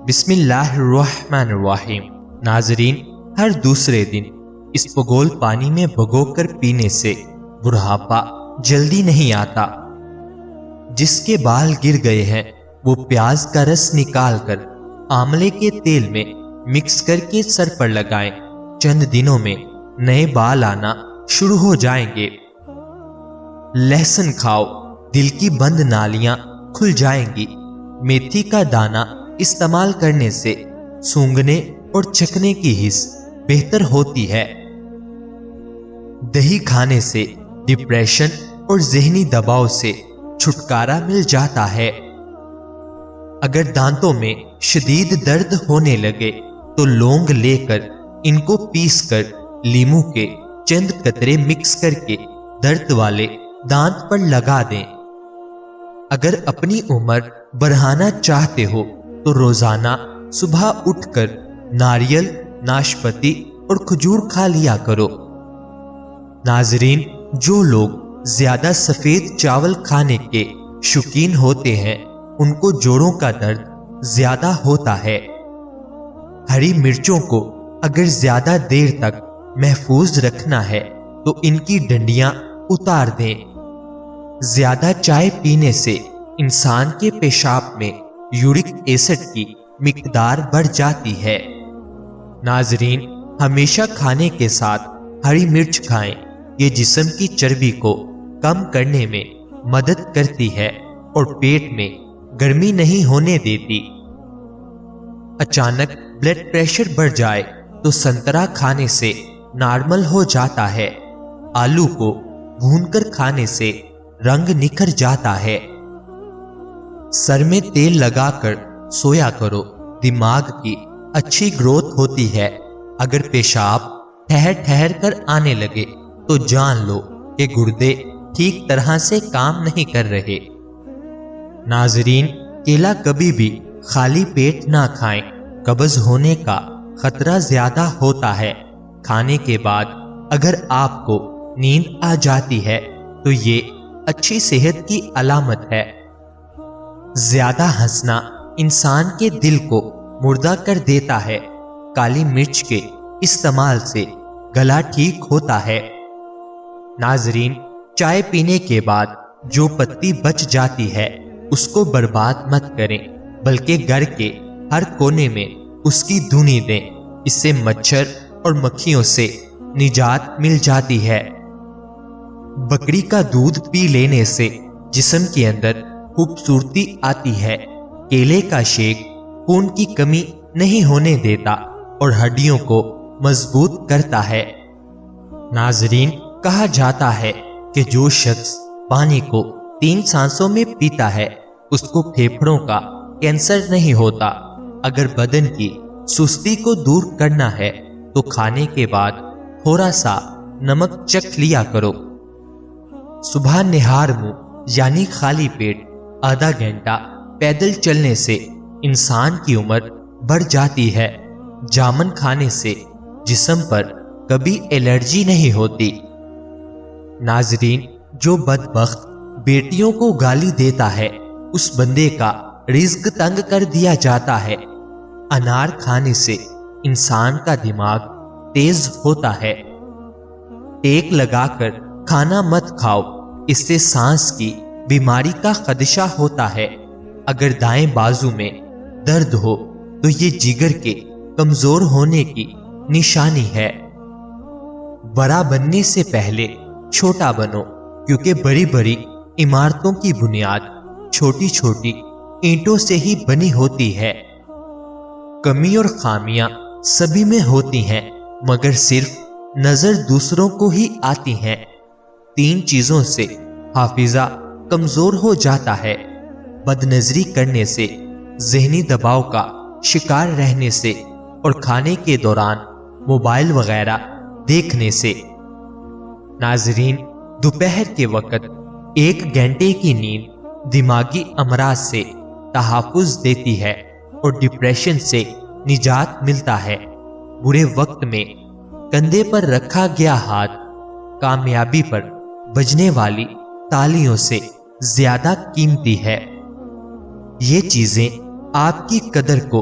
بسم اللہ الرحمن الرحیم۔ ناظرین، ہر دوسرے دن اس پگول پانی میں بھگو کر پینے سے بڑھاپا جلدی نہیں آتا۔ جس کے بال گر گئے ہیں وہ پیاز کا رس نکال کر آملے کے تیل میں مکس کر کے سر پر لگائیں، چند دنوں میں نئے بال آنا شروع ہو جائیں گے۔ لہسن کھاؤ، دل کی بند نالیاں کھل جائیں گی۔ میتھی کا دانہ استعمال کرنے سے سونگھنے اور چکھنے کی حس بہتر ہوتی ہے۔ دہی کھانے سے ڈپریشن اور ذہنی دباؤ سے چھٹکارا مل جاتا ہے۔ اگر دانتوں میں شدید درد ہونے لگے تو لونگ لے کر ان کو پیس کر لیموں کے چند قطرے مکس کر کے درد والے دانت پر لگا دیں۔ اگر اپنی عمر بڑھانا چاہتے ہو تو روزانہ صبح اٹھ کر ناریل، ناشپتی اور کھجور کھا لیا کرو۔ ناظرین، جو لوگ زیادہ سفید چاول کھانے کے شوقین ہوتے ہیں ان کو جوڑوں کا درد زیادہ ہوتا ہے۔ ہری مرچوں کو اگر زیادہ دیر تک محفوظ رکھنا ہے تو ان کی ڈنڈیاں اتار دیں۔ زیادہ چائے پینے سے انسان کے پیشاب میں یورک ایسڈ کی مقدار بڑھ جاتی ہے۔ ناظرین، ہمیشہ کھانے کے ساتھ ہری مرچ کھائیں، یہ جسم کی چربی کو کم کرنے میں مدد کرتی ہے اور پیٹ میں گرمی نہیں ہونے دیتی۔ اچانک بلڈ پریشر بڑھ جائے تو سنترا کھانے سے نارمل ہو جاتا ہے۔ آلو کو بھون کر کھانے سے رنگ نکھر جاتا ہے۔ سر میں تیل لگا کر سویا کرو، دماغ کی اچھی گروتھ ہوتی ہے۔ اگر پیشاب ٹھہر ٹھہر کر آنے لگے تو جان لو کہ گردے ٹھیک طرح سے کام نہیں کر رہے۔ ناظرین، کیلا کبھی بھی خالی پیٹ نہ کھائیں، قبض ہونے کا خطرہ زیادہ ہوتا ہے۔ کھانے کے بعد اگر آپ کو نیند آ جاتی ہے تو یہ اچھی صحت کی علامت ہے۔ زیادہ ہنسنا انسان کے دل کو مردہ کر دیتا ہے۔ کالی مرچ کے استعمال سے گلا ٹھیک ہوتا ہے۔ ناظرین، چائے پینے کے بعد جو پتی بچ جاتی ہے اس کو برباد مت کریں، بلکہ گھر کے ہر کونے میں اس کی دھنی دیں۔ اس سے مچھر اور مکھیوں سے نجات مل جاتی ہے۔ بکری کا دودھ پی لینے سے جسم کے اندر خوبصورتی آتی ہے۔ کیلے کا شیک خون کی کمی نہیں ہونے دیتا اور ہڈیوں کو مضبوط کرتا ہے۔ ناظرین، کہا جاتا ہے کہ جو شخص پانی کو 3 سانسوں میں پیتا ہے اس کو پھیپھڑوں کا کینسر نہیں ہوتا۔ اگر بدن کی سستی کو دور کرنا ہے تو کھانے کے بعد تھوڑا سا نمک چکھ لیا کرو۔ صبح نہار منہ یعنی خالی پیٹ آدھا گھنٹہ پیدل چلنے سے انسان کی عمر بڑھ جاتی ہے۔ جامن کھانے سے جسم پر کبھی الرجی نہیں ہوتی۔ ناظرین، جو بدبخت بیٹیوں کو گالی دیتا ہے اس بندے کا رزق تنگ کر دیا جاتا ہے۔ انار کھانے سے انسان کا دماغ تیز ہوتا ہے۔ ٹیک لگا کر کھانا مت کھاؤ، اس سے سانس کی بیماری کا خدشہ ہوتا ہے۔ اگر دائیں بازو میں درد ہو تو یہ جگر کے کمزور ہونے کی نشانی ہے۔ بڑا بننے سے پہلے چھوٹا بنو، کیونکہ بڑی بڑی عمارتوں کی بنیاد چھوٹی چھوٹی اینٹوں سے ہی بنی ہوتی ہے۔ کمی اور خامیاں سبھی میں ہوتی ہیں، مگر صرف نظر دوسروں کو ہی آتی ہیں۔ 3 چیزوں سے حافظہ کمزور ہو جاتا ہے: بد نظری کرنے سے، ذہنی دباؤ کا شکار رہنے سے اور کھانے کے دوران موبائل وغیرہ دیکھنے سے۔ ناظرین، دوپہر کے وقت 1 گھنٹے کی نیند دماغی امراض سے تحفظ دیتی ہے اور ڈپریشن سے نجات ملتا ہے۔ برے وقت میں کندھے پر رکھا گیا ہاتھ کامیابی پر بجنے والی تالیوں سے زیادہ قیمتی ہے۔ یہ چیزیں آپ کی قدر کو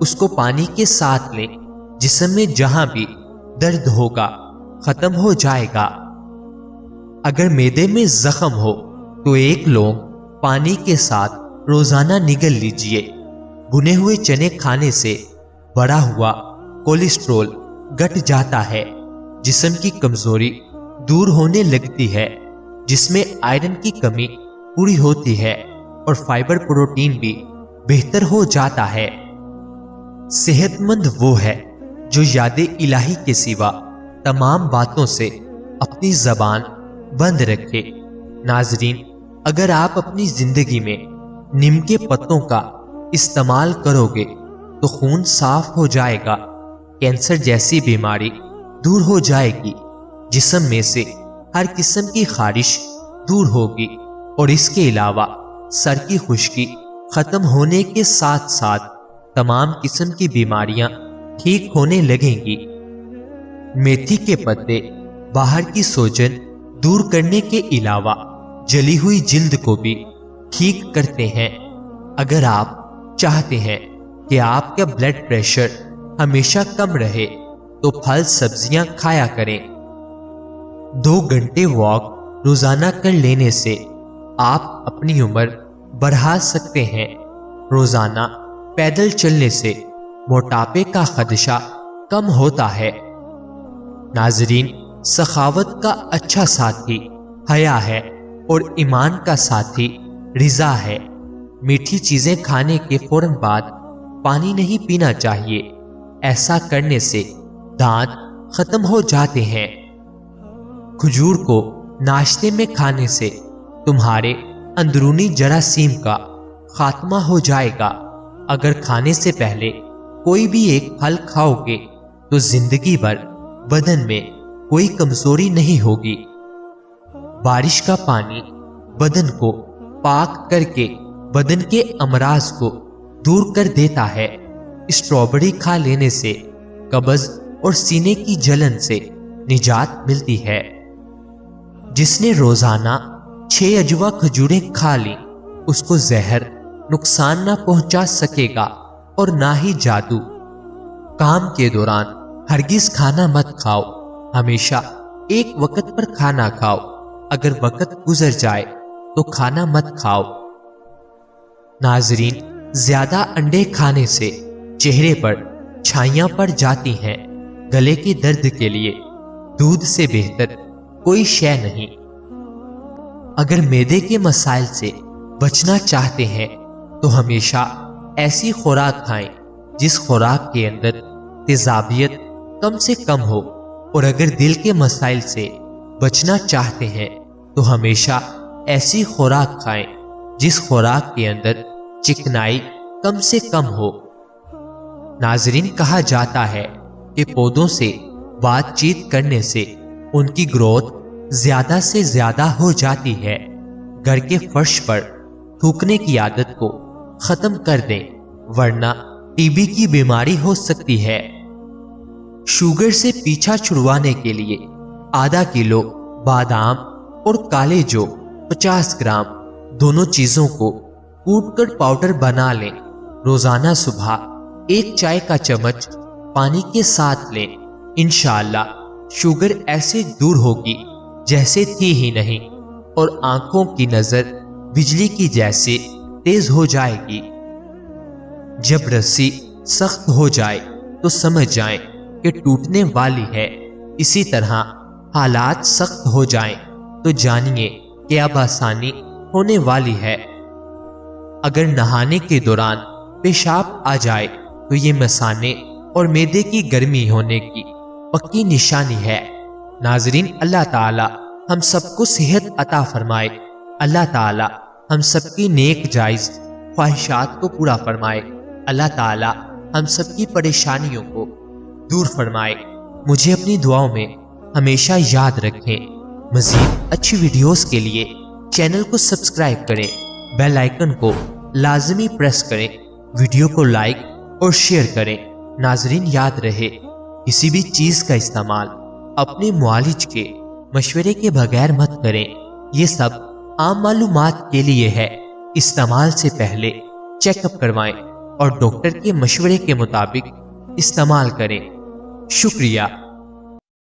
اس کو پانی کے ساتھ لیں۔ جسم میں جہاں بھی درد ہوگا ختم ہو جائے گا۔ اگر معدے میں زخم ہو تو 1 لونگ پانی کے ساتھ روزانہ نگل لیجئے۔ بھنے ہوئے چنے کھانے سے بڑھا ہوا کولیسٹرول گھٹ جاتا ہے، جسم کی کمزوری دور ہونے لگتی ہے، جس میں آئرن کی کمی پوری ہوتی ہے اور فائبر پروٹین بھی بہتر ہو جاتا ہے۔ صحت مند وہ ہے جو یاد الہی کے سوا تمام باتوں سے اپنی زبان بند رکھے۔ ناظرین، اگر آپ اپنی زندگی میں نیم کے پتوں کا استعمال کرو گے تو خون صاف ہو جائے گا، کینسر جیسی بیماری دور ہو جائے گی، جسم میں سے ہر قسم کی خارش دور ہوگی، اور اس کے علاوہ سر کی خشکی ختم ہونے کے ساتھ ساتھ تمام قسم کی بیماریاں ٹھیک ہونے لگیں گی۔ میتھی کے پتے باہر کی سوجن دور کرنے کے علاوہ جلی ہوئی جلد کو بھی ٹھیک کرتے ہیں۔ اگر آپ چاہتے ہیں کہ آپ کا بلڈ پریشر ہمیشہ کم رہے تو پھل سبزیاں کھایا کریں۔ 2 گھنٹے واک روزانہ کر لینے سے آپ اپنی عمر بڑھا سکتے ہیں۔ روزانہ پیدل چلنے سے موٹاپے کا خدشہ کم ہوتا ہے۔ ناظرین، سخاوت کا اچھا ساتھی حیا ہے اور ایمان کا ساتھی رضا ہے۔ میٹھی چیزیں کھانے کے فوراً بعد پانی نہیں پینا چاہیے، ایسا کرنے سے دانت ختم ہو جاتے ہیں۔ کھجور کو ناشتے میں کھانے سے تمہارے اندرونی جراثیم کا خاتمہ ہو جائے گا۔ اگر کھانے سے پہلے کوئی بھی ایک پھل کھاؤ گے تو زندگی بھر بدن میں کوئی کمزوری نہیں ہوگی۔ بارش کا پانی بدن کو پاک کر کے بدن کے امراض کو دور کر دیتا ہے۔ اسٹرابیری کھا لینے سے قبض اور سینے کی جلن سے نجات ملتی ہے۔ جس نے روزانہ 6 اجوا کھجوریں کھا لی اس کو زہر نقصان نہ پہنچا سکے گا اور نہ ہی جادو۔ کام کے دوران ہرگز کھانا مت کھاؤ، ہمیشہ ایک وقت پر کھانا کھاؤ۔ اگر وقت گزر جائے تو کھانا مت کھاؤ۔ ناظرین، زیادہ انڈے کھانے سے چہرے پر چھائیاں پڑ جاتی ہیں۔ گلے کے درد کے لیے دودھ سے بہتر کوئی شے نہیں۔ اگر معدے کے مسائل سے بچنا چاہتے ہیں تو ہمیشہ ایسی خوراک کھائیں جس خوراک کے اندر تیزابیت کم سے کم ہو، اور اگر دل کے مسائل سے بچنا چاہتے ہیں تو ہمیشہ ایسی خوراک کھائیں جس خوراک کے اندر چکنائی کم سے کم ہو۔ ناظرین، کہا جاتا ہے کہ پودوں سے بات چیت کرنے سے ان کی گروتھ زیادہ سے زیادہ ہو جاتی ہے۔ گھر کے فرش پر تھوکنے کی عادت کو ختم کر دیں ورنہ ٹی بی کی بیماری ہو سکتی ہے۔ شوگر سے پیچھا چھڑوانے کے لیے آدھا کلو بادام اور کالے جو 50 گرام دونوں چیزوں کو کوٹ کر پاؤڈر بنا لیں۔ روزانہ صبح 1 چائے کا چمچ پانی کے ساتھ لیں۔ انشاءاللہ شوگر ایسے دور ہوگی جیسے تھی ہی نہیں، اور آنکھوں کی نظر بجلی کی جیسے تیز ہو جائے گی۔ جب رسی سخت ہو جائے تو سمجھ جائیں کہ ٹوٹنے والی ہے، اسی طرح حالات سخت ہو جائیں تو جانیے کہ اب آسانی ہونے والی ہے۔ اگر نہانے کے دوران پیشاب آ جائے تو یہ مثانے اور معدے کی گرمی ہونے کی پکی نشانی ہے۔ ناظرین، اللہ تعالی ہم سب کو صحت عطا فرمائے۔ اللہ تعالی ہم سب کی نیک جائز خواہشات کو پورا فرمائے۔ اللہ تعالی ہم سب کی پریشانیوں کو دور فرمائے۔ مجھے اپنی دعاؤں میں ہمیشہ یاد رکھیں۔ مزید اچھی ویڈیوز کے لیے چینل کو سبسکرائب کریں، بیل آئیکن کو لازمی پریس کریں، ویڈیو کو لائک اور شیئر کریں۔ ناظرین، یاد رہے کسی بھی چیز کا استعمال اپنے معالج کے مشورے کے بغیر مت کریں۔ یہ سب عام معلومات کے لیے ہے، استعمال سے پہلے چیک اپ کروائیں۔ اور ڈاکٹر کے مشورے کے مطابق استعمال کریں۔ شکریہ۔